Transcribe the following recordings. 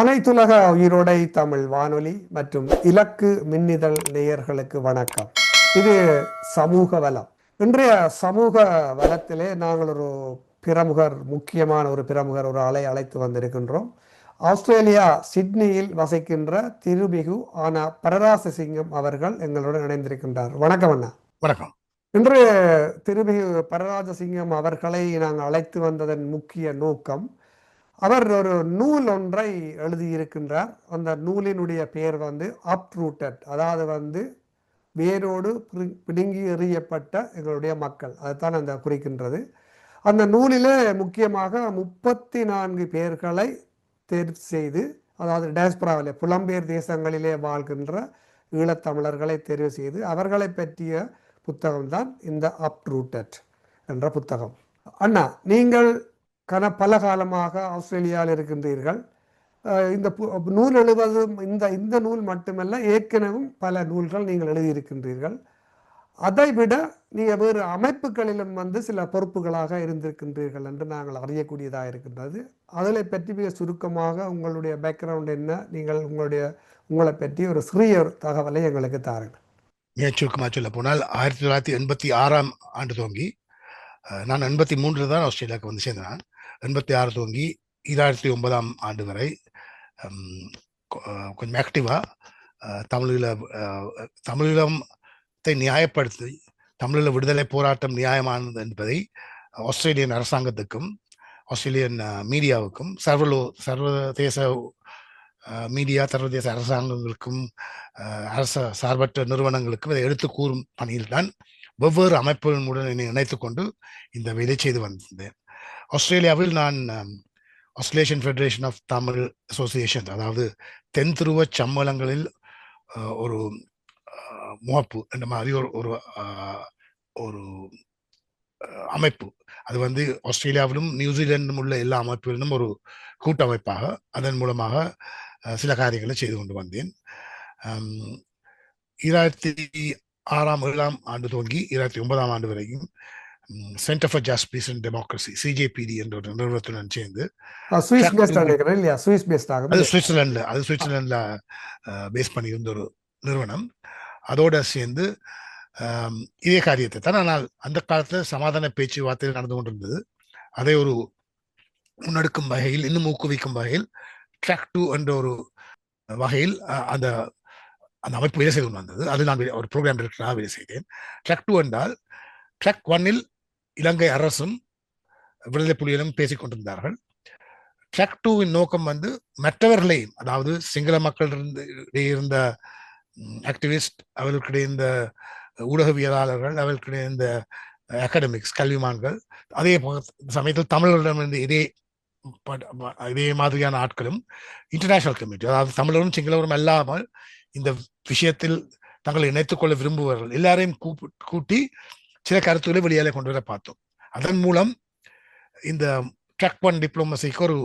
அனைத்துலக உயிரோடை தமிழ் வானொலி மற்றும் இலக்கு மின்னிதழ் நேயர்களுக்கு வணக்கம். இது சமூக வலம். இன்றைய சமூக வலத்திலே நாங்கள் முக்கியமான ஒரு பிரமுகர் ஒரு அழைத்து வந்திருக்கின்றோம். ஆஸ்திரேலியா சிட்னியில் வசிக்கின்ற திருமிகு ஆனா பரராசசிங்கம் அவர்கள் எங்களுடன் இணைந்திருக்கின்றார். வணக்கம் அண்ணா. வணக்கம். இன்று திருமிகு பரராஜசிங்கம் அவர்களை நாங்கள் அழைத்து வந்ததன் முக்கிய நோக்கம், அவர் ஒரு நூல் ஒன்றை எழுதியிருக்கின்றார். அந்த நூலினுடைய பெயர் அப்ரூட்டட், அதாவது வேரோடு பிடுங்கி எறியப்பட்ட எங்களுடைய மக்கள், அதுதான் அந்த குறிக்கின்றது. அந்த நூலிலே முக்கியமாக 34 பேர்களை தேர்வு செய்து, அதாவது டயஸ்பராவிலே புலம்பெயர் தேசங்களிலே வாழ்கின்ற ஈழத்தமிழர்களை தெரிவு செய்து அவர்களை பற்றிய புத்தகம்தான் இந்த அப்ரூட்டட் என்ற புத்தகம். அண்ணா, நீங்கள் பல காலமாக ஆஸ்திரேலியாவில் இருக்கின்றீர்கள். இந்த நூல் எழுதுவதும் இந்த நூல் மட்டுமல்ல, ஏற்கனவே பல நூல்கள் நீங்கள் எழுதியிருக்கின்றீர்கள். அதை விட நீங்கள் வேறு அமைப்புகளிலும் சில பொறுப்புகளாக இருந்திருக்கின்றீர்கள் என்று நாங்கள் அறியக்கூடியதாக இருக்கின்றது. அதில் பற்றி மிக சுருக்கமாக உங்களுடைய பேக்ரவுண்ட் என்ன, நீங்கள் உங்களை பற்றி ஒரு சிறிய தகவலை எங்களுக்கு தாருங்கள். மிக சுருக்கமாக சொல்ல போனால் 1986 ஆண்டு துவங்கி, நான் 83 தான் ஆஸ்திரேலியாவுக்கு வந்து சேர்ந்தேன். 86 துவங்கி 2009 ஆண்டு வரை கொஞ்சம் ஆக்டிவாக தமிழீழத்தை நியாயப்படுத்தி தமிழீழ விடுதலை போராட்டம் நியாயமானது என்பதை ஆஸ்திரேலியன் அரசாங்கத்துக்கும் ஆஸ்திரேலியன் மீடியாவுக்கும் சர்வதேச மீடியா சர்வதேச அரசாங்கங்களுக்கும் அரச சார்பற்ற நிறுவனங்களுக்கும் இதை எடுத்து கூறும் பணியில்தான் வெவ்வேறு அமைப்புகளுடன் என்னை இணைத்து கொண்டு இந்த வேலை செய்து வந்தேன். ஆஸ்திரேலியாவில் நான் Australian federation of Tamil association, அதாவது தென் துருவ சம்மேளங்களில் ஒரு முகப்பு என்ற மாதிரி ஒரு அமைப்பு. அது ஆஸ்திரேலியாவிலும் நியூசிலாண்டிலும் உள்ள எல்லா அமைப்புகளிலும் ஒரு கூட்டமைப்பாக அதன் மூலமாக சில காரியங்களை செய்து கொண்டு வந்தேன். 2006-7 ஆண்டு துவங்கி 2009 ஆண்டு வரைக்கும் centre for justice and democracy, CJPD என்ற ஒரு நிறுவனத்துடன் சேர்ந்து, சுவிட்சர்லாந்துல பேஸ் பண்ணியிருந்த ஒரு நிறுவனம், அதோட சேர்ந்து இதே காரியத்தை தான். ஆனால் அந்த காலத்துல சமாதான பேச்சுவார்த்தைகள் நடந்து கொண்டிருந்தது. அதை ஒரு முன்னெடுக்கும் வகையில், இன்னும் ஊக்குவிக்கும் வகையில் ட்ராக் 2 என்ற ஒரு வகையில் அந்த அமைப்பு வேலை செய்து கொண்டு வந்தது. அது நான் ஒரு ப்ரோக்ராம் டைரக்டராக வேலை செய்தேன். ட்ராக் 2 என்றால், ட்ராக் 1-இல் இலங்கை அரசும் விடுதலை புலிகளும் பேசிக் கொண்டிருந்தார்கள். ட்ராக் 2-வின் நோக்கம் மற்றவர்களையும், அதாவது சிங்கள மக்கள் இருந்த ஆக்டிவிஸ்ட், அவர்களுக்கிடையே இந்த ஊடகவியலாளர்கள், அவர்களுக்கிடையே இந்த அகாடமிக்ஸ் கல்விமான்கள், அதே சமயத்தில் தமிழர்களிடமிருந்து இதே மாதிரியான ஆட்களும் இன்டர்நேஷனல் கம்யூனிட்டி, அதாவது தமிழரும் சிங்களவரும் அல்லாமல் இந்த விஷயத்தில் தங்களை இணைத்துக் கொள்ள விரும்புவார்கள் எல்லாரையும் கூட்டி சில கருத்துக்களை வெளியாலே கொண்டு வர பார்த்தோம். அதன் மூலம் இந்த ட்ராக் 1 டிப்ளோமசிக்கு ஒரு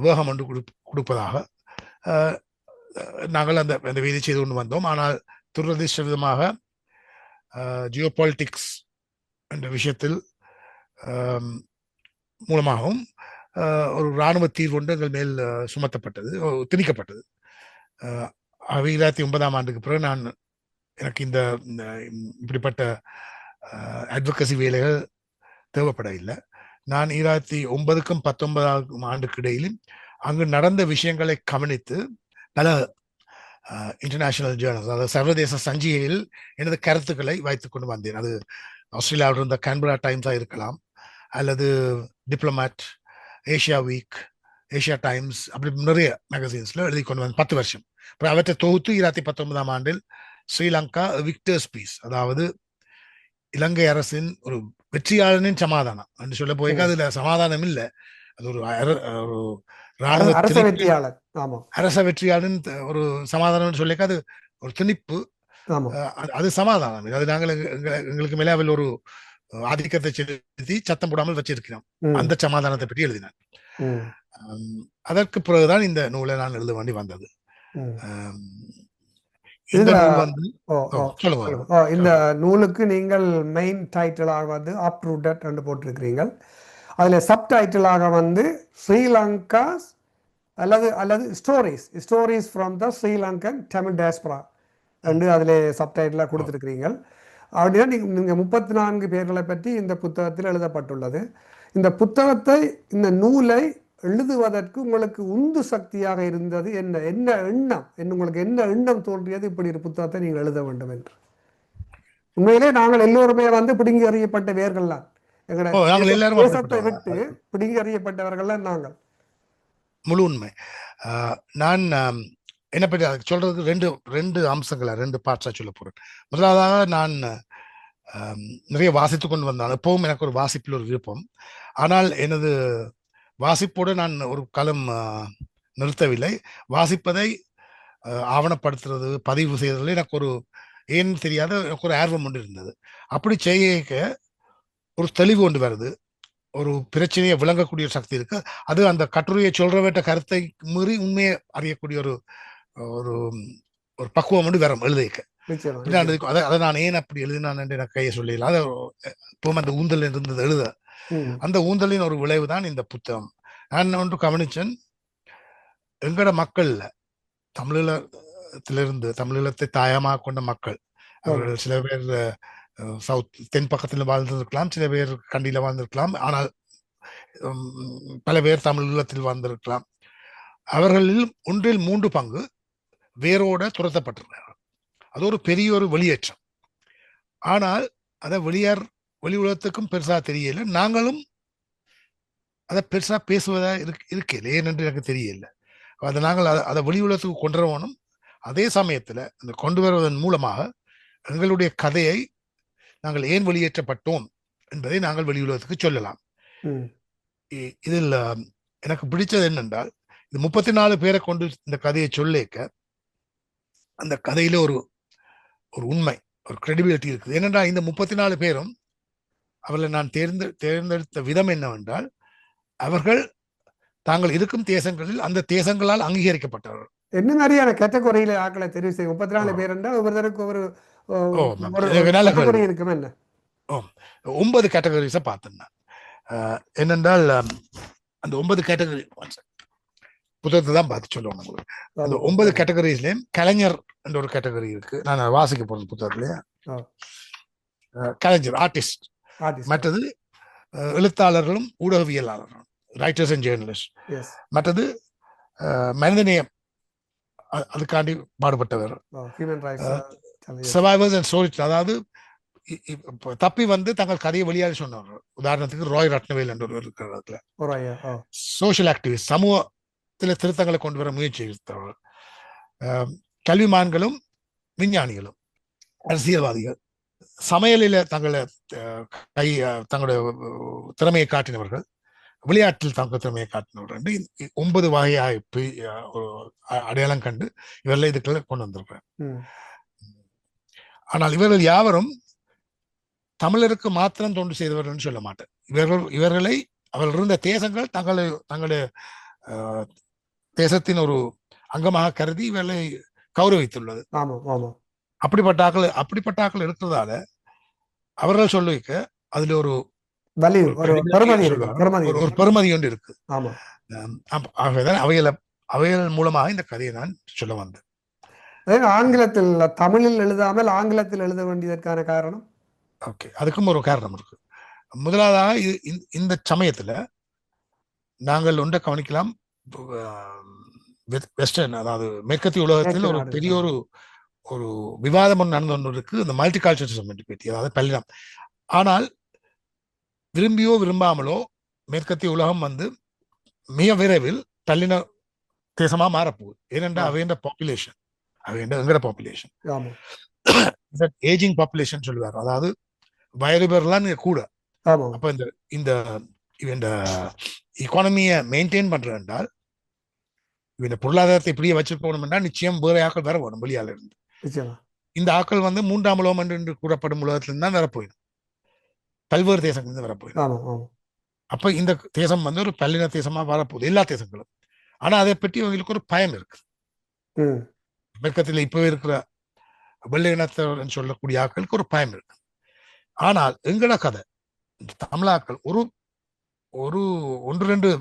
வேகம் ஒன்று கொடுப்பதாக நாங்கள் அந்த வேலை செய்து கொண்டு வந்தோம். ஆனால் துரதிர்ஷ்ட விதமாக ஜியோ பாலிட்டிக்ஸ் என்ற விஷயத்தில் மூலமாகவும் ஒரு இராணுவ தீர்வு ஒன்று எங்கள் மேல் சுமத்தப்பட்டது, திணிக்கப்பட்டது. 2009 ஆண்டுக்கு பிறகு எனக்கு இந்த இப்படிப்பட்ட அட்வொகசி வேலைகள் தேவைப்படவில்லை. நான் 2009க்கும் 2019 ஆண்டுக்கு இடையிலும் அங்கு நடந்த விஷயங்களை கவனித்து பல இன்டர்நேஷனல் ஜேர்னல்ஸ், அதாவது சர்வதேச சஞ்சிகையில் எனது கருத்துக்களை வைத்துக் கொண்டு வந்தேன். அது ஆஸ்திரேலியாவில் இருந்த கேன்பரா டைம்ஸாக இருக்கலாம், அல்லது diplomat, Asia week, Asia times, அப்படி நிறைய மேகசின்ஸ்ல எழுதி கொண்டு வந்து 10 வருஷம். அப்புறம் அவற்றை தொகுத்து 2019 ஆண்டில் ஸ்ரீலங்கா விக்டர்ஸ் பீஸ், அதாவது இலங்கை அரசின் ஒரு வெற்றியாளனின் சமாதானம் என்று சொல்ல போய், அதுல சமாதானம் இல்லை, அது ஒரு அரச வெற்றியாளன் ஒரு சமாதானம் சொல்லிக்க, அது ஒரு திணிப்பு, அது சமாதானம். அது நாங்கள் எங்களுக்கு மேலே அவள் ஒரு ஆதிக்கத்தை செலுத்தி சத்தம் போடாமல் வச்சிருக்கிறோம். அந்த சமாதானத்தை பற்றி எழுதினான். அதற்கு பிறகுதான் இந்த நூலை நான் எழுத வேண்டி வந்தது. இந்த நூலுக்கு நீங்கள் மெயின் டைட்டிலாக அப்ரூட்டட் என்று போட்டிருக்கிறீர்கள். அதுல சப் டைட்டிலாக ஸ்ரீலங்கா அல்லது அல்லது stories from the Sri Lankan Tamil diaspora என்று அதில் சப்டைட்டிலாக கொடுத்துருக்கிறீங்க. அப்படின்னா நீங்கள் 34 பேர்களை பற்றி இந்த புத்தகத்தில் எழுதப்பட்டுள்ளது. இந்த புத்தகத்தை, இந்த நூலை எழுதுவதற்கு உங்களுக்கு உந்து சக்தியாக இருந்தது என்ன? என்ன எண்ணம், உங்களுக்கு என்ன எண்ணம் தோன்றியது இப்படி ஒரு புத்தகத்தை நீங்கள் எழுத வேண்டும் என்று? உண்மையிலே நாங்கள் எல்லோருமே பிடுங்கி அறியப்பட்ட வேர்கள்லாம், எங்களுடைய தேசத்தை விட்டு பிடுங்கி அறியப்பட்டவர்கள்லாம் நாங்கள். முழு உண்மை. நான் என்ன பற்றி சொல்றதுக்கு ரெண்டு அம்சங்களை, ரெண்டு பார்ட்ஸா சொல்ல போறேன். முதலாவதாக, நான் நிறைய வாசித்து கொண்டு வந்தேன். எப்பவும் எனக்கு ஒரு வாசிப்பில் ஒரு விருப்பம். ஆனால் எனது வாசிப்போடு நான் ஒரு காலம் நிறுத்தவில்லை. வாசிப்பதை ஆவணப்படுத்துறது, பதிவு செய்வதில் எனக்கு ஒரு ஏன்னு தெரியாத எனக்கு ஒரு ஆர்வம் ஒன்று இருந்தது. அப்படி செய்ய ஒரு தெளிவு கொண்டு வருது, ஒரு பிரச்சனையை விளங்கக்கூடிய சக்தி இருக்கு. அது அந்த கட்டுரையை சொல்றவற்ற கருத்தை மீறி உண்மையை அறியக்கூடிய ஒரு ஒரு ஒரு பக்குவம் வந்து வரும் எழுதிக்க. அதை நான் ஏன் அப்படி எழுதினான் என்று எனக்கு கையை சொல்லிடலாம். அதை இப்போ அந்த ஊந்தல் இருந்தது எழுத, அந்த ஊந்தலின் ஒரு விளைவு தான் இந்த புத்தகம். நான் ஒன்று கவனிச்சேன், எங்கட மக்கள்ல தமிழீழத்தை தாயமாக கொண்ட மக்கள், அவர்கள் சில பேர் தென் பக்கத்தில் வாழ்ந்திருக்கலாம், சில பேர் கண்டியில வாழ்ந்திருக்கலாம், ஆனால் பல பேர் தமிழீழத்தில் வாழ்ந்திருக்கலாம். அவர்களில் 1/3 பங்கு வேரோட துரத்தப்பட்டிருக்கிறார்கள். அது ஒரு பெரிய ஒரு வெளியேற்றம். ஆனால் அதை வெளி உலகத்துக்கும் பெருசா தெரியல. நாங்களும் அதை பெருசா பேசுவதா இருக்கல, ஏனென்று எனக்கு தெரியல. அதை நாங்கள் அதை வெளி உலகத்துக்கு கொண்டு வரணும். அதே சமயத்துல அந்த கொண்டு வருவதன் மூலமாக எங்களுடைய கதையை நாங்கள் ஏன் வெளியேற்றப்பட்டோம் என்பதை நாங்கள் வெளி உலகத்துக்கு சொல்லலாம். இதில் எனக்கு பிடிச்சது என்னென்றால், இது 34 பேரை கொண்டு இந்த கதையை சொல்லிக்க அந்த கதையில ஒரு உண்மை, ஒரு கிரெடிபிலிட்டி இருக்குது. ஏனென்றால் இந்த 34 பேரும் அவர்களை நான் தேர்ந்தெடுத்த விதம் என்னவென்றால், அவர்கள் தாங்கள் இருக்கும் தேசங்களில் அந்த தேசங்களால் அங்கீகரிக்கப்பட்டவர்கள். என்ன மாதிரியான கேட்டகரியில ஆக்களை தெரிவு செய்யும்? 34 பேர் என்றால் ஒவ்வொருத்தருக்கு ஒரு இருக்கும். என்ன 9 கேட்டகரிஸை பார்த்தேன். என்னென்றால் அந்த 9 கேட்டகரி புத்தகத்தை தான் பார்த்து சொல்லுவோம். அந்த 9 கேட்டகரிஸ்லயும் கலைஞர் என்ற ஒரு கேட்டகரி இருக்கு. நான் வாசிக்க போறது புத்தகத்திலேயே. கலைஞர், ஆர்டிஸ்ட். மற்றது எழுத்தாளர்களும் ஊடகவியலாளர்களும், ரைட்டர்ஸ் அண்ட் ஜேர்னலிஸ்ட். மற்றது மனிதநேயம், அதுக்காண்டி பாடுபட்டவர், சர்வைவர்ஸ் அண்ட் ஸ்டோரி, அதாவது தப்பி தங்கள் கதையை வெளியாடி சொன்னவர். உதாரணத்துக்கு ராய் ரத்னவேல் என்ற ஒரு இருக்கிற சோஷியல் ஆக்டிவிஸ்ட், சமூகத்தில் திருத்தங்களை கொண்டு வர முயற்சி எடுத்தவர்கள். கல்விமான்களும் விஞ்ஞானிகளும் அரசியல்வாதிகள், சமையலில் தங்களுடைய திறமையை காட்டினவர்கள், விளையாட்டில் தங்கள் திறமையை காட்டினவர்கள் என்று 9 வகையாக அடையாளம் கண்டு இவர்கள் இதுக்குள்ள கொண்டு வந்திருக்கிறார். ஆனால் இவர்கள் யாவரும் தமிழருக்கு மாத்திரம் தொண்டு செய்தவர்கள் சொல்ல மாட்டேன். இவர்கள் இருந்த தேசங்கள் தங்களுடைய தேசத்தின் ஒரு அங்கமாக கருதி இவர்களை கௌரவித்துள்ளது. அப்படிப்பட்ட ஆக்கள் இருக்கிறதால அவர்கள் சொல்லிக்க அதுல ஒரு பெருமதி ஒன்று இருக்கு. அவைகள் மூலமாக இந்த கதையை நான் சொல்ல வந்தேன். ஆங்கிலத்தில், தமிழில் எழுதாமல் ஆங்கிலத்தில் எழுத வேண்டியதற்கான காரணம்? ஓகே, அதுக்கும் ஒரு காரணம் இருக்கு. முதலாவதாக இந்த சமயத்துல நாங்கள் ஒன்றை கவனிக்கலாம். வெஸ்டர்ன், அதாவது மேற்கத்திய உலகத்தில் ஒரு பெரிய ஒரு விவாதம் ஒன்று நடந்து ஒன்று இருக்கு, இந்த மல்டி கல்ச்சரலிசம் பற்றி, அதாவது பல்லினம். ஆனால் விரும்பியோ விரும்பாமலோ மேற்கத்திய உலகம் மிக விரைவில் பல்லின தேசமா மாறப்போகுது. ஏனென்றால் அவைன்ற பாப்புலேஷன், எங்கட பாப்புலேஷன் ஏஜிங் பாப்புலேஷன் சொல்லுவார். அதாவது வயது பேர்லாம் கூட. அப்ப இந்த இக்கானமியை மெயின்டைன் பண்ற என்றால், இந்த பொருளாதாரத்தை இப்படியே வச்சுக்கணும் என்றால் நிச்சயம் வேற ஆக்கள் வர வேணும் வெளியால இருந்து. இந்த ஆக்கள் 3ஆம் உலகம் என்று கூறப்படும் உலகத்திலிருந்து தான் வரப்போயிடும், பல்வேறு தேசங்களிலிருந்து வரப்போயிடும். அப்ப இந்த தேசம் ஒரு பல்லின தேசமா வரப்போகுது, எல்லா தேசங்களும். ஆனா அதை பற்றி அவங்களுக்கு ஒரு பயம் இருக்கு. மேற்கத்தில் இப்ப இருக்கிற வெள்ளை இனத்தவர் சொல்லக்கூடிய ஆக்களுக்கு ஒரு பயம் இருக்கு. ஆனால் எங்கட கதை தமிழாக்கள் ஒரு 1-2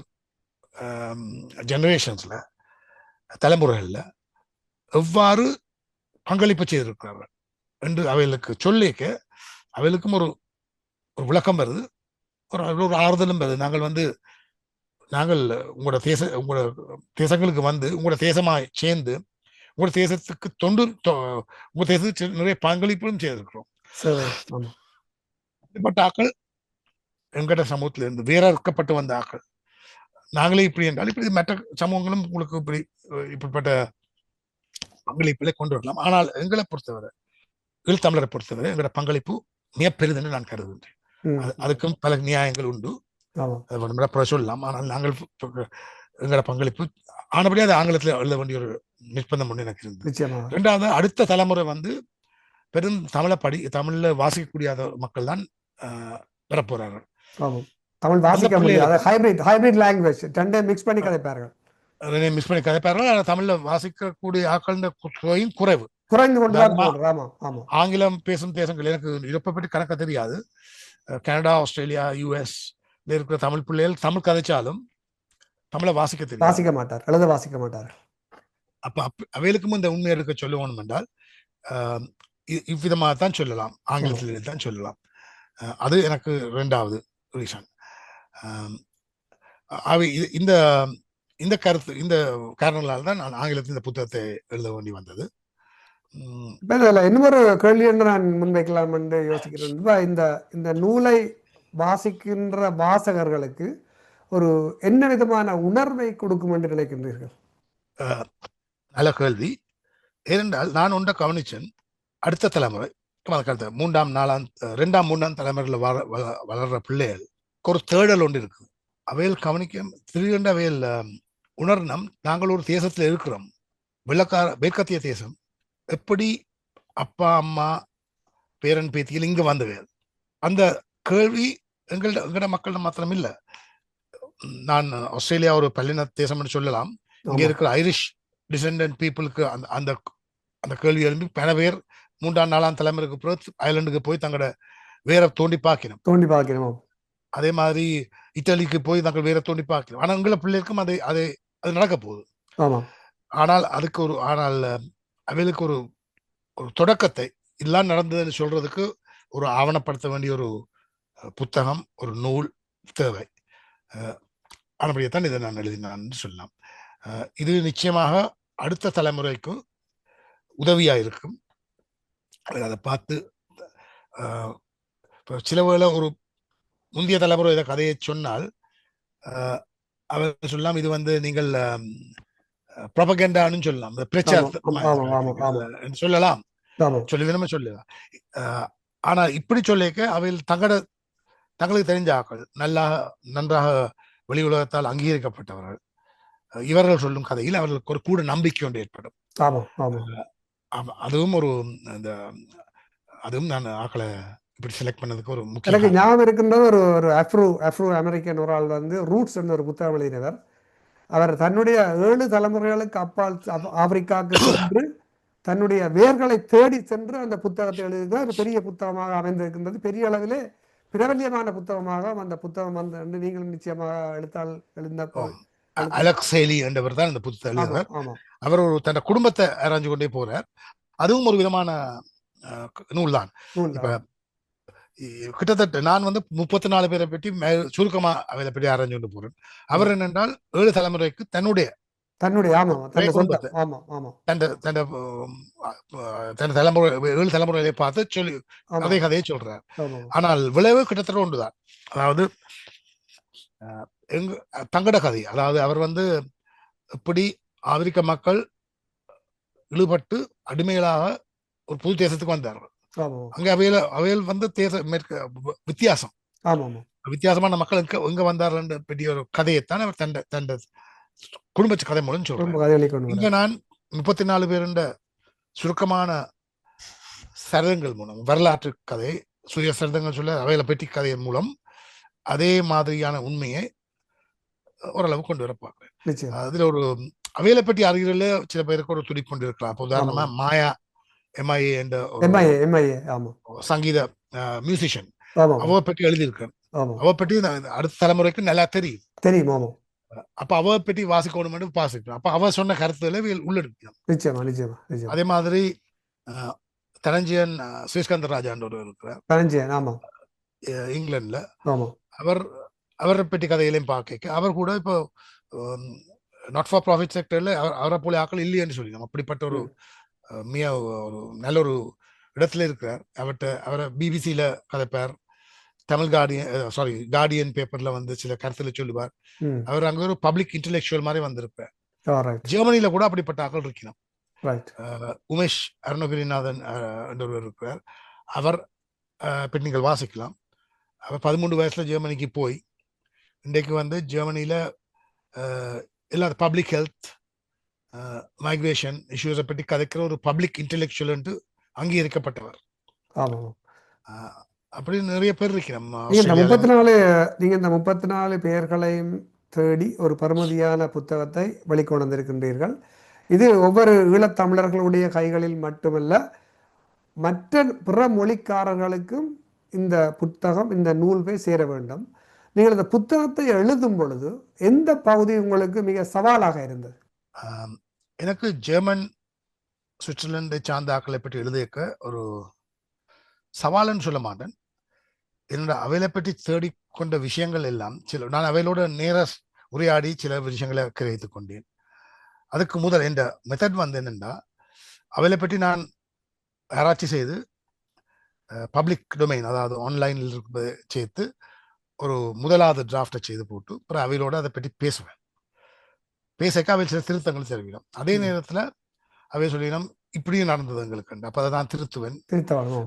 ஜெனரேஷன்ஸ்ல தலைமுறைகள்ல எவ்வாறு பங்களிப்பு செய்திருக்கிறார்கள் என்று அவைகளுக்கு சொல்லிக்க அவைகளுக்கும் ஒரு ஒரு விளக்கம் வருது, ஒரு ஆறுதலும் வருது. நாங்கள் உங்களோட தேசங்களுக்கு வந்து உங்களோட தேசமாய் சேர்ந்து உங்களோட தேசத்துக்கு உங்க தேசத்துக்கு நிறைய பங்களிப்பும் செய்திருக்கிறோம். இப்படிப்பட்ட ஆக்கள் எங்கட சமூகத்தில இருந்து வேற இருக்கப்பட்டு வந்த ஆக்கள் நாங்களே இப்படி என்றால் இப்படி மற்ற சமூகங்களும் உங்களுக்கு இப்படிப்பட்ட பங்களிப்புகளை கொண்டு வரலாம். ஆனால் எங்களை பொறுத்தவரை ஈழத்தமிழரை பொறுத்தவரை எங்களோட பங்களிப்பு மிக பெரிதுன்னு நான் கருதுகின்றேன். அதுக்கும் பல நியாயங்கள் உண்டு, சொல்லலாம். ஆனால் நாங்கள் எங்களோட பங்களிப்பு ஆனபடியே அது ஆங்கிலத்தில் எழுத வேண்டிய ஒரு நிர்பந்தம் ஒன்று எனக்கு இருந்தது. இரண்டாவது, அடுத்த தலைமுறை வந்து பெரும் தமிழ்ல வாசிக்கக்கூடிய மக்கள் தான் வரப்போறார்கள். தமிழ் வாசிக்க முடியாது, ஹைபிரிட் லாங்குவேஜ் மிக்ஸ் பண்ணி கதைப்பார்கள். தமிழ்ல வாசிக்கக்கூடிய ஆக்கள் தொகையும் குறைந்து கொண்டு. ஆங்கிலம் பேசும் தேசங்கள் எனக்கு இதை பற்றி கணக்க தெரியாது. கனடா, ஆஸ்திரேலியா, US இருக்கிற தமிழ் பிள்ளைகள் தமிழ் கதைச்சாலும் தமிழை வாசிக்க மாட்டார், எழுத வாசிக்க மாட்டார். அப்ப அவைகளுக்கும் இந்த உண்மை எடுக்க சொல்லுவோம் என்றால் இவ்விதமாக தான் சொல்லலாம், ஆங்கிலத்தில் தான் சொல்லலாம். அது எனக்கு இரண்டாவது ரீசன். இந்த இந்த கருத்து இந்த காரணங்களால் தான் நான் ஆங்கிலத்தில் இந்த புத்தகத்தை எழுத வேண்டி வந்தது. இன்னொரு கேள்வி என்று நான் முன்வைக்கலாம் என்று யோசிக்கிறேன். இந்த நூலை வாசிக்கின்ற வாசகர்களுக்கு ஒரு என்ன விதமான உணர்வை கொடுக்கும் என்று நினைக்கின்றீர்கள்? நல்ல கேள்வி. ஏனென்றால் நான் ஒன்றை கவனிச்சேன், அடுத்த தலைமுறை இரண்டாம் மூன்றாம் தலைமுறையில் வளர்ற பிள்ளைகள் ஒரு தேடல் ஒன்று இருக்கு. அவையில் கவனிக்க திடீரென்று அவையில் உணர்னம், நாங்கள் ஒரு தேசத்தில் இருக்கிறோம், மேற்கத்திய தேசம், எப்படி அப்பா அம்மா பேரன் பேத்தியில் இங்கு வந்தவைகள். அந்த கேள்வி எங்கட மக்கள் மாத்திரம் இல்லை. நான் ஆஸ்திரேலியா ஒரு பல்லின தேசம் சொல்லலாம். இங்க இருக்கிற ஐரிஷ் டிசெண்டன்ட் பீப்புளுக்கு அந்த அந்த கேள்வி எழுப்பி பல பேர் 3ஆம் 4ஆம் தலைமுறைக்கு பிறகு ஐலண்டுக்கு போய் தங்களோட வேற தோண்டி பார்க்கணும். அதே மாதிரி இத்தாலிக்கு போய் தங்கள் வேற தோண்டி பார்க்கணும். ஆனா உங்களை பிள்ளைக்கும் அது நடக்க போகுது. ஆனால் அவைகளுக்கு ஒரு தொடக்கத்தை எல்லாம் நடந்ததுன்னு சொல்றதுக்கு ஒரு ஆவணப்படுத்த வேண்டிய ஒரு புத்தகம், ஒரு நூல் தேவை. ஆனபடியத்தான் இதை நான் எழுதினான்னு சொல்லலாம். இது நிச்சயமாக அடுத்த தலைமுறைக்கு உதவியா இருக்கும். அதை பார்த்து சில வேளை ஒரு முந்தைய தலைமுறை இதை கதையை சொன்னால் அவர் சொல்லலாம், இது வந்து நீங்கள் ப்ரொபகண்டான்னு சொல்லலாம், பிரச்சாரம் சொல்லலாம், சொல்லலாம். ஆனா இப்படி சொல்லிக்க அவையில் தங்களுக்கு தெரிஞ்ச ஆக்கள் நன்றாக வெளி உலகத்தால் அங்கீகரிக்கப்பட்டவர்கள், இவர்கள் சொல்லும் கதையில் அவர்களுக்கு ஒரு கூட நம்பிக்கை ஒன்று ஏற்படும். அதுவும் நான் ஆக்களை இப்படி செலக்ட் பண்ணதுக்கு ஒரு முக்கிய எனக்கு ஞாபகம் இருக்கின்றது. ஒரு ஆப்ரோ அமெரிக்கன் ஒரு ஆள் வந்து ரூட்ஸ் என்ற ஒரு புத்தகம் எழுதினவர். அவர் தன்னுடைய 7 தலைமுறைகளுக்கு அப்பால் ஆப்பிரிக்காவுக்கு சென்று தன்னுடைய வேர்களை தேடி சென்று அந்த புத்தகத்தை எழுதிதான் ஒரு பெரிய புத்தகமாக அமைந்திருக்கின்றது. பெரிய அளவிலே பிரபல்யமான புத்தகமாக அந்த புத்தகம் வந்து நீங்களும் நிச்சயமாக எழுந்த அலெக்ஸ் ஹேலி என்றவர் தான் இந்த புத்தகம் எழுதினார். அவர் ஒரு தன் குடும்பத்தை ஆராய்ஞ்சு கொண்டே போறார். அதுவும் ஒரு விதமான நூல் தான். இப்ப கிட்டத்தட்ட நான் வந்து 34 பேரை பற்றி சுருக்கமா அவரை பற்றி ஆராய்ஞ்சு கொண்டு போறேன். அவர் என்னென்றால் 7 தலைமுறைக்கு தன்னுடைய தலைமுறை 7 தலைமுறையை பார்த்து சொல்லி கதையை சொல்றார். ஆனால் விளைவு கிட்டத்தட்ட ஒன்றுதான். அதாவது தங்கட கதை. அதாவது அவர் வந்து எப்படி ஆப்பிரிக்க மக்கள் இழுபட்டு அடிமைகளாக ஒரு புது தேசத்துக்கு வந்தார்கள். அங்க அவையில் வந்து வித்தியாசமான மக்கள் எங்க வந்தார்கள் பெரிய ஒரு கதையைத்தான் அவர் தன் குடும்ப கதை மூலம் சொல்றார். இங்க நான் 34 பேருண்ட சுருக்கமான சரிதங்கள் மூலம் வரலாற்று கதை, சுய சரிதங்கள் சொல்ல அவையில பெட்டி கதையின் மூலம் அதே மாதிரியான உண்மையை ஓரளவு கொண்டு வர பார்க்கிறேன். அதுல ஒரு அவையில பற்றி அறிகிறதுல சில பேருக்கு ஒரு துடி கொண்டு இருக்கலாம். உதாரணமா மாயா MIA என்ற சங்கீத மியூசிஷியன், அவ பற்றி எழுதியிருக்கேன். அவ பற்றி அடுத்த தலைமுறைக்கு நல்லா தெரியும். அப்ப அவ பற்றி வாசிக்கணும் வாசிக்கணும். அப்ப அவ சொன்ன கருத்துக்களை உள்ளெடுக்கணும். நிச்சயமா நிச்சயமா நிச்சயமா. அதே மாதிரி தனஞ்சியன் சுயஸ்கந்தர் ராஜான்ற ஒரு இருக்கிறார் தனஞ்சயன், ஆமாம் இங்கிலாந்துல. ஆமாம். அவரை பற்றி கதைகளையும் பார்க்க அவர் கூட இப்போ நாட் ஃபார் ப்ராஃபிட் செக்டர்ல அவரை போல ஆக்கள் இல்லையன்னு சொல்லிடணும். அப்படிப்பட்ட ஒரு மிக ஒரு நல்ல ஒரு இடத்துல இருக்கிறார். அவரை பிபிசியில கதைப்பார், தமிழ் கார்டியன் பேப்பர்ல வந்து சில கருத்துல சொல்லுவார். அவர் அங்க ஒரு பப்ளிக் இன்டெலெக்சுவல் மாதிரி வந்திருப்பார். ஜெர்மனியில கூட அப்படிப்பட்ட ஆக்கள் இருக்கணும். உமேஷ் அருணகிரிநாதன் என்றவர் இருக்கிறார். அவர் பற்றி நீங்கள் வாசிக்கலாம். அவர் 13 வயசுல ஜெர்மனிக்கு போய் இன்றைக்கு வந்து ஜெர்மனியில எல்லா பப்ளிக் ஹெல்த் மைக்ரேஷன் இஷ்யூஸை பற்றி கதைக்கிற ஒரு பப்ளிக் இன்டெலெக்சுவல் என்று அங்கீகரிக்கப்பட்டவர். அப்படி நிறைய பேர் இருக்கிறோம். நீங்க இந்த 34 பேர்களையும் தேடி ஒரு பருமதியான புத்தகத்தை வெளிக்கொண்டு வந்திருக்கின்றீர்கள். இது ஒவ்வொரு ஈழத்தமிழர்களுடைய கைகளில் மட்டுமல்ல, மற்ற பிற மொழிக்காரர்களுக்கும் இந்த புத்தகம், இந்த நூல் போய் சேர வேண்டும். நீங்கள் இந்த புத்தகத்தை எழுதும் பொழுது எந்த பகுதி உங்களுக்கு மிக சவாலாக இருந்தது? எனக்கு ஜெர்மன் சுவிட்சர்லாண்டை சார்ந்த ஆக்களை பற்றி எழுதியிருக்க ஒரு சவால்னு சொல்ல மாட்டேன். என்னோட அவைகளை பற்றி தேடிக்கொண்ட விஷயங்கள் எல்லாம் நான் அவைகளோட நேர உரையாடி சில விஷயங்களை கிரகித்துக் கொண்டேன். அதுக்கு முதல் இந்த மெத்தட் வந்து என்னென்னா, அவைகளை பற்றி நான் ஆராய்ச்சி செய்து பப்ளிக் டொமைன், அதாவது ஆன்லைனில் இருப்பதை சேர்த்து ஒரு முதலாவது டிராஃப்டை செய்து போட்டு அப்புறம் அவைகளோட அதை பற்றி பேசுவேன். பேசக்க அவை சில திருத்தங்கள் தெரிவிக்கும். அதே நேரத்தில் அவை சொல்லிடும் இப்படியும் நடந்தது எங்களுக்கு, அப்போ அதை நான் திருத்துவேன்.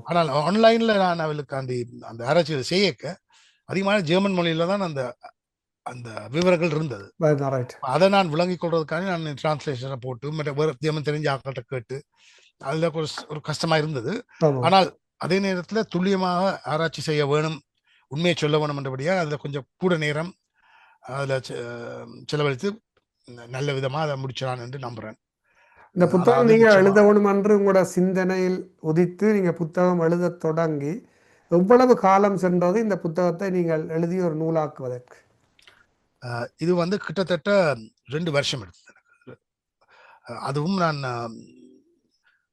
ஆனால் ஆன்லைனில் நான் அவளுக்காண்டி அந்த ஆராய்ச்சியை செய்யக்க அதிகமான ஜெர்மன் மொழியில தான் அந்த அந்த விவரங்கள் இருந்தது. அதை நான் விளங்கிக் கொள்றதுக்காக நான் டிரான்ஸ்லேஷனை போட்டு மற்ற ஜெர்மன் தெரிஞ்ச ஆக்கள்கிட்ட கேட்டு அதில் ஒரு கஷ்டமா இருந்தது. ஆனால் அதே நேரத்தில் துல்லியமாக ஆராய்ச்சி செய்ய வேணும், உண்மையை சொல்ல வேணும் என்றபடியா அதில் கொஞ்சம் கூட நேரம் அதில் செலவழித்து நல்ல விதமாக அதை முடிச்சான் என்று நம்புறேன். இந்த புத்தகம் நீங்க எழுத வேணும் என்று உங்களோட சிந்தனையில் உதித்து நீங்க புத்தகம் எழுத தொடங்கி எவ்வளவு காலம் சென்றது இந்த புத்தகத்தை நீங்கள் எழுதி ஒரு நூலாக்குவதற்கு? இது வந்து கிட்டத்தட்ட 2 வருஷம் எடுத்தது எனக்கு. அதுவும் நான்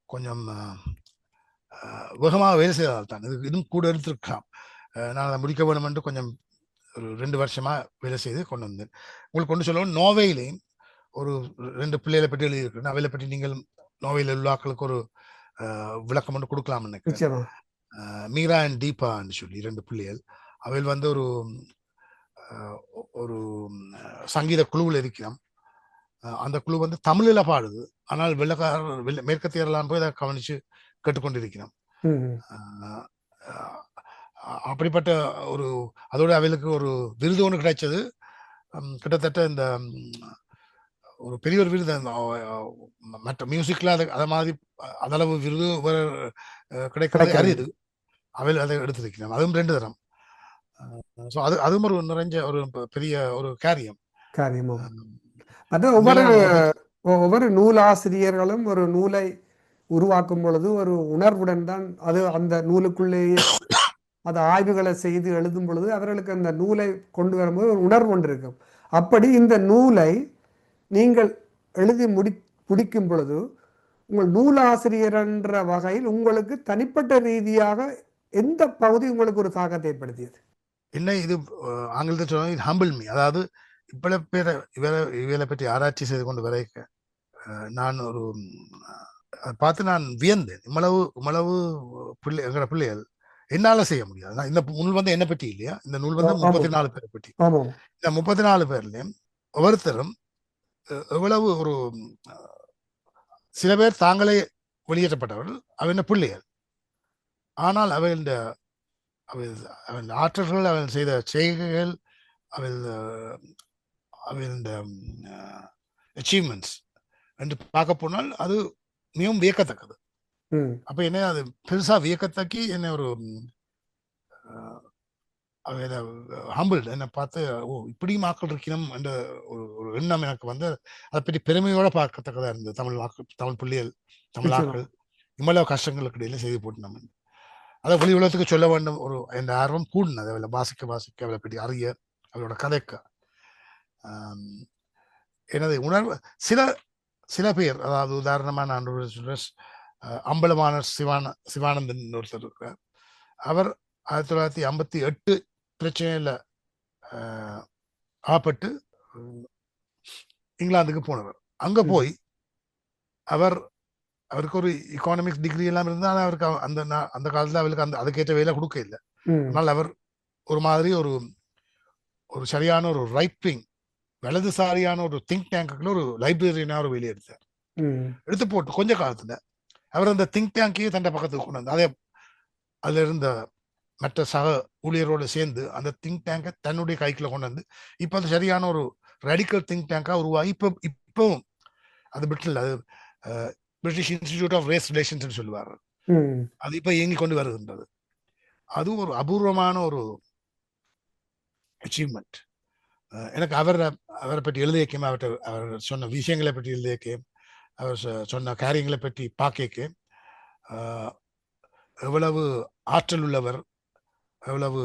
கொஞ்சம் வேகமாக வேலை செய்தால் தான் இது இன்னும் கூட எடுத்திருக்கலாம். நான் அதை முடிக்க வேணும் என்று கொஞ்சம் ஒரு 2 வருஷமா வேலை செய்து கொண்டு வந்தேன். உங்களுக்கு கொண்டு சொல்லவும், நோவேலையும் ஒரு 2 பிள்ளைகளை பற்றி எழுதியிருக்கிறேன். அவைகளை பற்றி நீங்கள் நோவேல உள்ளாக்களுக்கு ஒரு விளக்கம் ஒன்று கொடுக்கலாம்னு நினைக்கிறேன். மீரா அண்ட் தீபான்னு சொல்லி 2 பிள்ளைகள். அவையில் வந்து ஒரு சங்கீத குழுவில் இருக்கிறோம். அந்த குழு வந்து தமிழில் பாடுது, ஆனால் மேற்கத்தியரெல்லாம் போய் அதை கவனிச்சு கேட்டுக்கொண்டிருக்கிறோம். அப்படிப்பட்ட ஒரு அதோட அவைகளுக்கு ஒரு விருது ஒன்று கிடைச்சது. கிட்டத்தட்ட இந்த ஒரு பெரிய ஒரு விருது மற்ற மியூசிக்ல அதை மாதிரி அதளவு விருது கிடைக்கிறது அரிது. அவையில் அதை எடுத்திருக்கிறோம். அதுவும் 2 தரம். அதுவும் ஒரு நிறைஞ்ச ஒரு பெரிய ஒரு காரியம். ஒவ்வொரு நூலாசிரியர்களும் ஒரு நூலை உருவாக்கும் பொழுது ஒரு உணர்வுடன் தான் அது அந்த நூலுக்குள்ளேயே அது ஆய்வுகளை செய்து எழுதும் பொழுது அவர்களுக்கு அந்த நூலை கொண்டு வரும்போது ஒரு உணர்வு ஒன்று இருக்கும். அப்படி இந்த நூலை நீங்கள் எழுதி முடிக்கும் பொழுது உங்கள் நூலாசிரியர் என்ற வகையில் உங்களுக்கு தனிப்பட்ட ரீதியாக எந்த பகுதி உங்களுக்கு ஒரு தாக்கத்தை ஏற்படுத்தியது? என்ன இது ஆங்கிலத்தில் சொன்னால் ஹம்பிள் மீ. அதாவது இவ்வளவு பேரை இவரை பற்றி ஆராய்ச்சி செய்து கொண்டு வரைக்க நான் ஒரு பார்த்து நான் வியந்தேன். இவ்வளவு எங்களோட பிள்ளைகள் என்னால செய்ய முடியாது. இந்த நூல் வந்து என்னை பற்றி இல்லையா, இந்த நூல் வந்து 34 பேரை பற்றி. இந்த 34 பேர்லையும் ஒவ்வொருத்தரும் எவ்வளவு ஒரு சில பேர் தாங்களே வெளியேற்றப்பட்டவர்கள், அவன் பிள்ளைகள். ஆனால் அவன் ஆற்றல்கள், அவன் செய்த செய்கைகள், அவன் அச்சீவ்மெண்ட்ஸ் என்று பார்க்க போனால் அது மிகவும் வியக்கத்தக்கது. அப்ப என்ன அது பெருசா வியக்கத்தக்கி என்ன ஒரு ஹம்பிள் என்னை பார்த்து இப்படியும் ஆக்கள் இருக்கணும் என்ற ஒரு எண்ணம் எனக்கு வந்து அதை பற்றி பெருமையோட பார்க்கத்தக்கதா இருந்தது. தமிழ் பிள்ளைகள், தமிழ் ஆக்கள் இவ்வளவு கஷ்டங்களுக்கு இடையில செய்து போட்டு நம்ம அதை வெளி உலகத்துக்கு சொல்ல வேண்டும் ஒரு என்ற ஆர்வம் கூடினது. அவளை வாசிக்க அவளை பற்றி அறிய, அவளோட கதைக்க. எனது உணர்வு சில சில பேர், அதாவது உதாரணமா நான் ஒரு சொல்றேன், அம்பலமான சிவானந்தன் ஒருத்தர் இருக்கிறார். அவர் 1958 பிரச்சனையில ஆப்பட்டு இங்கிலாந்துக்கு போனவர். அங்க போய் அவருக்கு ஒரு எக்கானமிக்ஸ் டிகிரி எல்லாம் இருந்தால் அவருக்கு அந்த காலத்துல அவருக்கு அதுக்கேற்ற வேலை கொடுக்க இல்லை. ஆனால் அவர் ஒரு மாதிரி ஒரு சரியான ஒரு ரைட் விங் வலதுசாரியான ஒரு திங்க் டேங்குக்குள்ள ஒரு லைப்ரரியனா ஒரு வேலையை எடுத்தார். எடுத்து போட்டு கொஞ்ச காலத்துல அவர் அந்த திங்க் டேங்கையே தண்டை பக்கத்துக்கு கொண்டு வந்து அதுல இருந்த மற்ற சக ஊழியரோடு சேர்ந்து அந்த திங்க் டேங்கை தன்னுடைய கைக்குள்ள கொண்டு வந்து இப்ப அது சரியான ஒரு ரேடிக்கல் திங்க் டேங்கா உருவாகி இப்பவும் அது பிரிட்டில், அது British institute of race relations சொல்லுவார். அது இப்ப இயங்கி கொண்டு வருகின்றது. அது ஒரு அபூர்வமான ஒரு அச்சீவ்மெண்ட். எனக்கு அவரை பற்றி எழுதியக்கேன், அவர் சொன்ன விஷயங்களை பற்றி எழுதியக்கேன், அவர் சொன்ன காரியங்களை பற்றி பார்க்க எவ்வளவு ஆற்றல் உள்ளவர், எவ்வளவு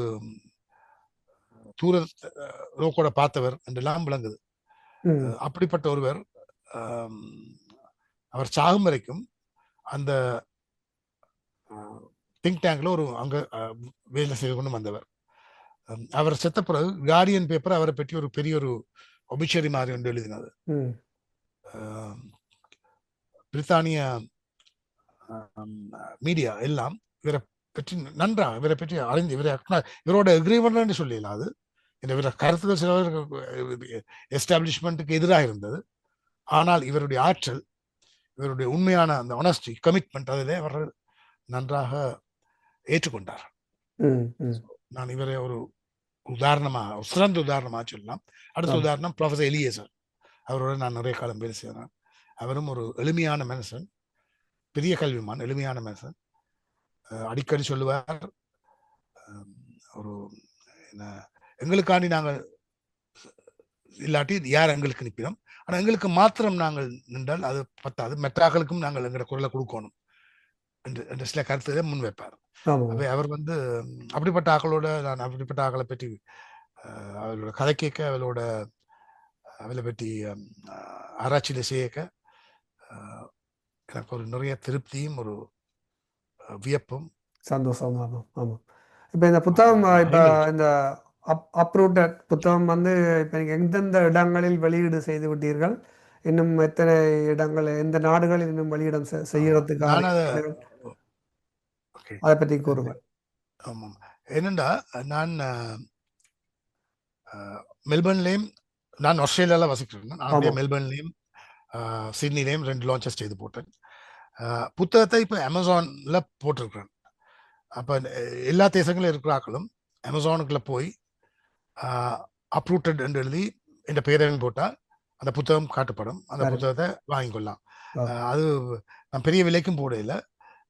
தூர நோக்கோட பார்த்தவர் என்றெல்லாம் விளங்குது. அப்படிப்பட்ட ஒருவர் அவர் சாகும் வரைக்கும் அந்த திங்க் டேங்க்ல அங்க வேலை செய்து கொண்டு வந்தவர். அவர் செத்த பிறகு கார்டியன் பேப்பர் அவரை பற்றி ஒரு பெரிய ஒரு ஒபிச்சரி மாதிரி ஒன்று எழுதினது. பிரித்தானிய மீடியா எல்லாம் இவரை பற்றி நன்றாக இவரை பற்றி அறிந்து இவரோட எக்ரிமெண்ட் சொல்லலாம். அது இவர கருத்துக்கள் சில எஸ்டாப்ளிஷ்மெண்ட்டுக்கு எதிராக இருந்தது. ஆனால் இவருடைய ஆற்றல், இவருடைய உண்மையான அந்த ஆனஸ்டி, கமிட்மெண்ட் அதிலே அவர் நன்றாக ஏற்றுக்கொண்டார். நான் இவரை ஒரு சிறந்த உதாரணமா சொல்லலாம். அடுத்த உதாரணம் ப்ரொஃபசர் எலியேசர். அவரோட நான் நிறைய காலம் வேலை செய்தேன். அவரும் ஒரு எளிமையான மனுஷன், பெரிய கல்விமான், எளிமையான மனுஷன். அடிக்கடி சொல்லுவார், ஒரு எங்களுக்காண்டி நாங்கள் இல்லாட்டி யார் எங்களுக்கு நிற்பினோம், ஆனால் எங்களுக்கு மாத்திரம் நாங்கள் நின்றால் அது பத்தாது, மற்றாக்களுக்கும் நாங்கள் எங்களோட குரலை கொடுக்கணும் என்று சில கருத்துக்களை முன்வைப்பார். அவர் அப்படிப்பட்ட ஆக்களோட நான் அப்படிப்பட்ட ஆக்களை பற்றி அவளோட கதை கேட்க, அவளை பற்றி ஆராய்ச்சியில செய்ய எனக்கு ஒரு நிறைய திருப்தியும் ஒரு வியப்பும் சந்தோஷம். ஆமாம் ஆமாம். இப்போ இந்த புத்தகம், இப்போ இந்த அப்ரூட்டட் புத்தகம் இப்போ நீங்கள் எந்தெந்த இடங்களில் வெளியீடு செய்து விட்டீர்கள்? இன்னும் எத்தனை இடங்கள், எந்த நாடுகளில் இன்னும் வெளியிடம் செய்யறதுக்காக அதை பற்றி கூறுங்கள். ஆமாம், என்னண்டா நான் மெல்பர்ன்லேயும், நான் ஆஸ்திரேலியாவில் வசிக்கிறேன். நான் மெல்பர்ன்லேயும் சிட்னிலையும் 2 லான்ச்சஸ் செய்து போட்டேன். புத்தகத்தை இப்போ அமேசானில் போட்டிருக்கிறேன். அப்போ எல்லா தேசங்களும் இருக்கிற ஆக்களும் அமேசானுக்குள்ள போய் அப்ரூட்டட் என்று எழுதி என்ற பெயரையும் போட்டால் அந்த புத்தகம் காட்டப்படும். அந்த புத்தகத்தை வாங்கிக்கொள்ளலாம். அது நான் பெரிய விலைக்கும் போட இல்லை.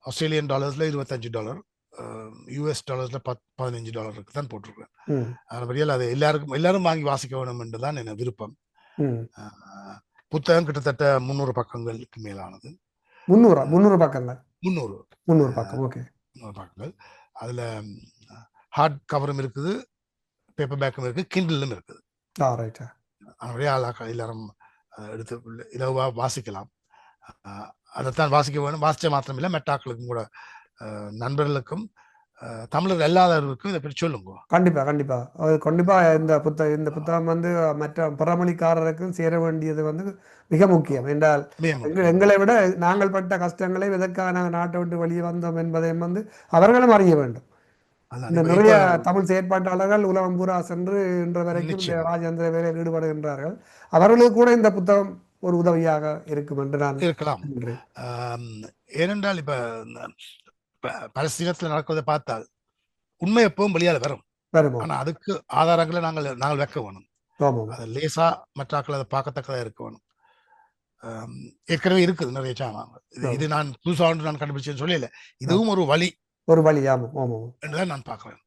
ஆஸ்திரேலியன் டாலர்ஸ்ல $25, US டாலர்ஸ்ல $15 தான் போட்டிருக்கேன். அதனால அது எல்லாரும் வாங்கி வாசிக்க வேணும் என்றுதான் என் விருப்பம். புத்தகம் கிட்டத்தட்ட 300 பக்கங்களுக்கு மேலானது. 300 பக்கங்கள். 300 பக்கம். ஓகே, 300 பக்கங்கள். அதுல ஹார்ட் கவரும் இருக்குது, பேப்பர் பேக்கும் இருக்கு, கிண்டலும் இருக்குது. நிறைய எல்லாரும் எடுத்து இலவா வாசிக்கலாம். அதைத்தான் வாசிக்க வேணும். வாசிச்ச மாத்திரம் இல்லை, மெட்டாக்களுக்கும் கூட, நண்பர்களுக்கும், தமிழர் எல்லாதவருக்கும் இதை பற்றி சொல்லுங்க. கண்டிப்பா அது கண்டிப்பா இந்த புத்தகம் மற்ற புறமொழிக்காரருக்கும் சேர வேண்டியது மிக முக்கியம். என்றால் எங்களை விட நாங்கள் பட்ட கஷ்டங்களை எதற்காக நாட்டை விட்டு வெளியே வந்தோம் என்பதை அவர்களும் அறிய வேண்டும். இந்த நிறைய தமிழ் செயற்பாட்டாளர்கள் உலகம் பூரா சென்று இன்று வரைக்கும் ராஜேந்திர வேலையில் ஈடுபடுகின்றார்கள். அவர்களுக்கு கூட இந்த புத்தகம் ஒரு உதவியாக இருக்கும் என்று நான் இருக்கலாம். ஏனென்றால் இப்ப பலஸ்தீனத்தில் நடக்கிறதை பார்த்தால் உண்மை எப்பவும் வெளியால வரும். ஆனா அதுக்கு ஆதாரங்களை நாங்கள் வைக்க வேணும். அது லேசா மற்றாக்கள் அதை பார்க்கத்தக்கதா இருக்க வேணும். ஏற்கனவே இருக்குது நிறைய சாமான். இது நான் புதுசா நான் கண்டுபிடிச்சேன்னு சொல்லல, இதுவும் ஒரு வழி. என்றுதான் நான் பார்க்கிறேன்.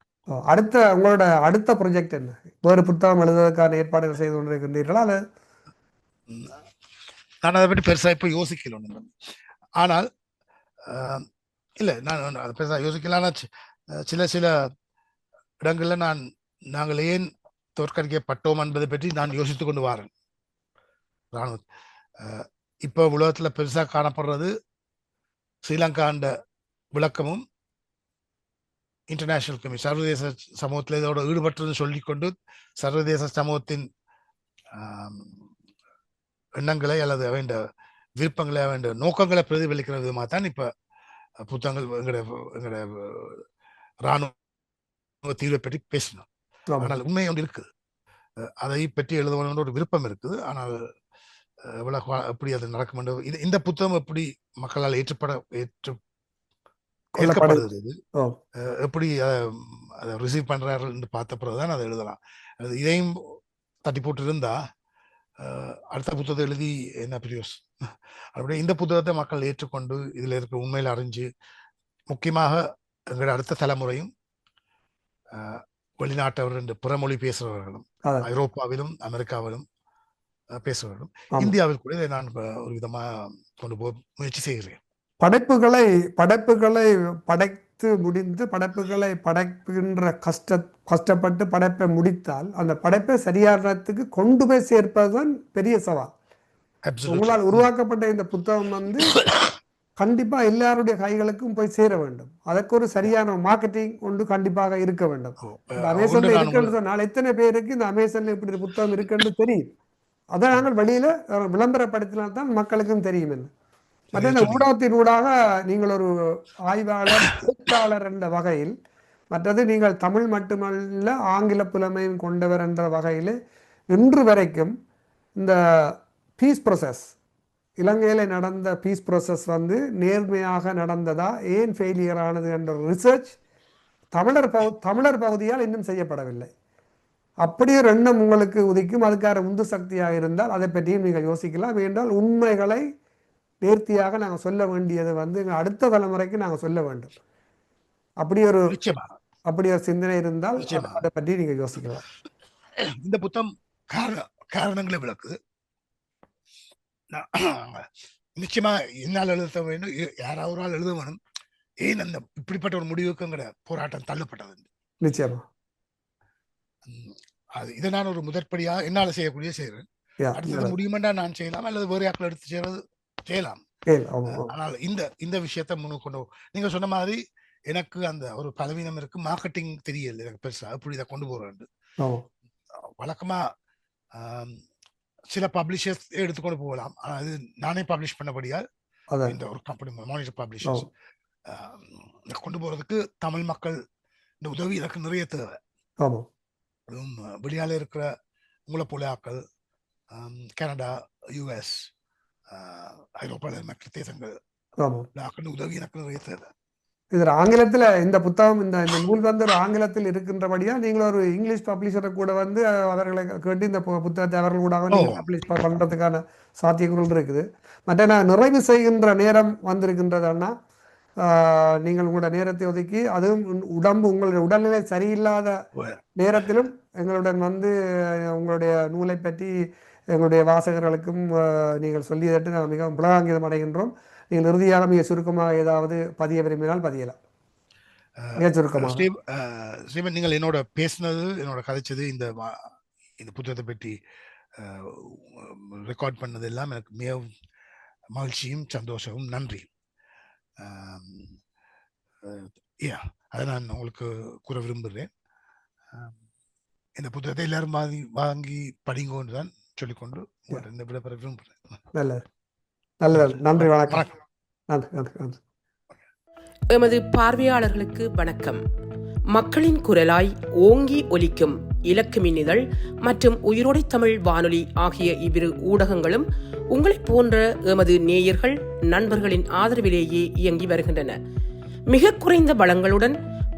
உங்களோட அடுத்த ப்ராஜெக்ட் என்ன? வேறு புத்தகம் எழுதுவதற்கான ஏற்பாடுகள் செய்து கொண்டிருக்கின்றீர்களா? நான் அதை பற்றி பெருசா இப்ப யோசிக்கல. ஆனால் இல்ல, நான் அதை பெருசா யோசிக்கலாம். சில இடங்கள்ல நாங்கள் ஏன் தோற்கடிக்கப்பட்டோம் என்பதை பற்றி நான் யோசித்துக் கொண்டு வரேன். இராணுவ இப்போ உலகத்தில் பெருசாக காணப்படுறது ஸ்ரீலங்காண்ட விளக்கமும் இன்டர்நேஷனல் கம்யூனிட்டி சர்வதேச சமூகத்தில் இதோட ஈடுபட்டு சொல்லிக்கொண்டு சர்வதேச சமூகத்தின் எண்ணங்களை அல்லது வேண்ட விருப்பங்களை வேண்ட நோக்கங்களை பிரதிபலிக்கிற விதமாக தான் இப்போ புத்தகங்கள் எங்களோட இராணுவ தீர்வை பற்றி பேசணும். ஆனால் உண்மை ஒன்று இருக்குது, அதை பற்றி எழுதணுன்ற ஒரு விருப்பம் இருக்குது. ஆனால் எப்படி அது நடக்கும் என்று இந்த புத்தகம் எப்படி மக்களால் ஏற்கப்படுகிறது, எப்படி அதை ரிசீவ் பண்றாரு பார்த்த பிறகுதான் அதை எழுதலாம். இதையும் தட்டி போட்டு இருந்தா அடுத்த புத்தகத்தை எழுதி என்ன பிரியோஸ்? அப்படியே இந்த புத்தகத்தை மக்கள் ஏற்றுக்கொண்டு இதுல இருக்கிற உண்மையில அறிஞ்சு, முக்கியமாக எங்களோட அடுத்த தலைமுறையும் வெளிநாட்டவர் என்று பிறமொழி பேசுறவர்களும் ஐரோப்பாவிலும் அமெரிக்காவிலும் பேசுவர்களும் இந்தியாவில் கூட நான் ஒரு விதமா கொண்டு போக முயற்சி செய்கிறேன். படைப்புகளை படைத்து முடிந்து படைப்புகளை படைக்கின்ற கஷ்டப்பட்டு படைப்பை முடித்தால் அந்த படைப்பை சரியானத்துக்கு கொண்டு போய் சேர்ப்பதுதான் பெரிய சவால். உங்களால் உருவாக்கப்பட்ட இந்த புத்தகம் கண்டிப்பா எல்லாருடைய கைகளுக்கும் போய் சேர வேண்டும். அதற்கு ஒரு சரியான மார்க்கெட்டிங் ஒன்று கண்டிப்பாக இருக்க வேண்டும். அமேசான்ல இருக்குன்னு சொன்னால் எத்தனை பேருக்கு இந்த அமேசான்ல இப்படி ஒரு புத்தகம் இருக்குன்னு தெரியும். அதை நாங்கள் வெளியில விளம்பரப்படுத்தினால்தான் மக்களுக்கும் தெரியும். என்ன மற்ற இந்த ஊடகத்தினூடாக நீங்கள் ஒரு ஆய்வாளர் எழுத்தாளர் என்ற வகையில், மற்றது நீங்கள் தமிழ் மட்டுமல்ல ஆங்கில புலமையும் கொண்டவர் என்ற வகையில் இன்று வரைக்கும் இந்த பீஸ் ப்ரோசஸ், இலங்கையில் நடந்த பீஸ் ப்ரோசஸ் நேர்மையாக நடந்ததா, ஏன் ஃபெயிலியர் ஆனது என்ற ரிசர்ச் தமிழர் பகுதியால் இன்னும் செய்யப்படவில்லை. அப்படி ஒரு எண்ணம் உங்களுக்கு உதிக்கும், அதுக்கான உந்து சக்தியாக இருந்தால் அதை பற்றியும் நீங்கள் யோசிக்கலாம். என்றால் உண்மைகளை நேர்த்தியாக நாங்கள் சொல்ல வேண்டியது அடுத்த தலைமுறைக்கு நாங்கள் சொல்ல வேண்டும். அப்படி ஒரு சிந்தனை இருந்தால் அதை பற்றி நீங்க யோசிக்கலாம். இந்த புத்தகம் காரணங்களை விளக்குது. நிச்சயமா என்னால் எழுத வேண்டும், யாராவது ஒரு ஆள் எழுத வேணும். ஏன் அந்த இப்படிப்பட்ட ஒரு முடிவுக்குங்கிற போராட்டம் தள்ளப்பட்டது. நிச்சயமா இதை நான் ஒரு முதற்படியா என்னால செய்யக்கூடிய செய்யறேன். அடுத்தது முடியுமெண்டா நான் செய்யலாம், அல்லது வேறு யாக்கள் எடுத்து செய்யலாம். ஆனால் இந்த விஷயத்த முன்னுக்கொண்டு நீங்க சொன்ன மாதிரி எனக்கு அந்த ஒரு பலவீனம் இருக்கு, மார்க்கெட்டிங் தெரியல எனக்கு பெருசா எப்படி இதை கொண்டு போறேன். வழக்கமா சில பப்ளிஷர்ஸ் எடுத்துக்கொண்டு போகலாம், ஆனா அது நானே பப்ளிஷ் பண்ணபடியால் இந்த ஒரு கம்பெனி மானிட்டர் பப்ளிஷர்ஸ் கொண்டு போறதுக்கு தமிழ் மக்கள் இந்த உதவி எனக்கு நிறைய தேவை. அதுவும் வெளியால இருக்கிற உங்களை போல ஆக்கள், கனடா, யுஎஸ், ஐரோப்பாவில் மற்ற தேசங்கள் உதவி எனக்கு நிறைய தேவை. இதில் ஆங்கிலத்தில் இந்த புத்தகம் இந்த நூல் ஒரு ஆங்கிலத்தில் இருக்கின்றபடியா நீங்கள் ஒரு இங்கிலீஷ் பப்ளிஷரை கூட அவர்களை கேட்டு இந்த புத்தகத்தை அவர்கள் கூட பப்ளிஷ் பண்ணுறதுக்கான சாத்தியக்கூறுகள் இருக்குது. மற்ற நான் நிறைவு செய்கின்ற நேரம் வந்திருக்கின்றதுன்னா நீங்கள் உங்களோட நேரத்தை ஒதுக்கி, அதுவும் உங்களுடைய உடல்நிலை சரியில்லாத நேரத்திலும் எங்களுடன் உங்களுடைய நூலை பற்றி எங்களுடைய வாசகர்களுக்கும் நீங்கள் சொல்லியதற்கு நாங்கள் மிகவும் புலகாங்கிதம் அடைகின்றோம். நீங்கள் இறுதியாக மிக சுருக்கமாக ஏதாவது பதிய விரும்பினால் பதியலாம். மிக சுருக்கமாக ஸ்ரீமன், நீங்கள் என்னோட பேசினது, என்னோட கதைச்சது, இந்த புத்தகத்தை பற்றி ரெக்கார்ட் பண்ணது எல்லாம் எனக்கு மிகவும் மகிழ்ச்சியும் சந்தோஷமும். நன்றி. அதை நான் உங்களுக்கு கூற விரும்புகிறேன். இந்த புத்தகத்தை எல்லாரும் வாங்கி படிங்கன்னு தான் சொல்லிக்கொண்டு இந்த விடைபெற விரும்புகிறேன். நல்லது. நன்றி, வணக்கம். எமது பார்வையாளர்களுக்கு வணக்கம். மக்களின் குரலாய் ஓங்கி ஒலிக்கும் இலக்கு மின்னிதழ் மற்றும் உயிரோடை தமிழ் வானொலி ஆகிய இவ்விரு ஊடகங்களும் உங்களைப் போன்ற எமது நேயர்கள் நண்பர்களின் ஆதரவிலேயே இயங்கி வருகின்றன. மிக குறைந்த வளங்களுடன்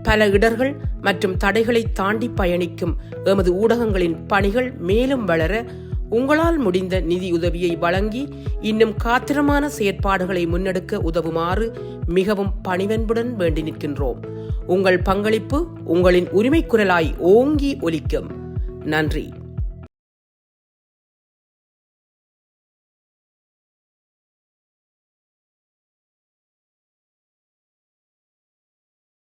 பல இடர்கள் மற்றும் தடைகளை தாண்டி பயணிக்கும் எமது ஊடகங்களின் பணிகள் மேலும் வளர உங்களால் முடிந்த நிதி உதவியை வழங்கி இன்னும் காத்திரமான செயற்பாடுகளை முன்னெடுக்க உதவுமாறு மிகவும் பணிவன்புடன் வேண்டி நிற்கின்றோம். உங்கள் பங்களிப்பு உங்களின் உரிமை குரலாய் ஓங்கி ஒலிக்கும். நன்றி.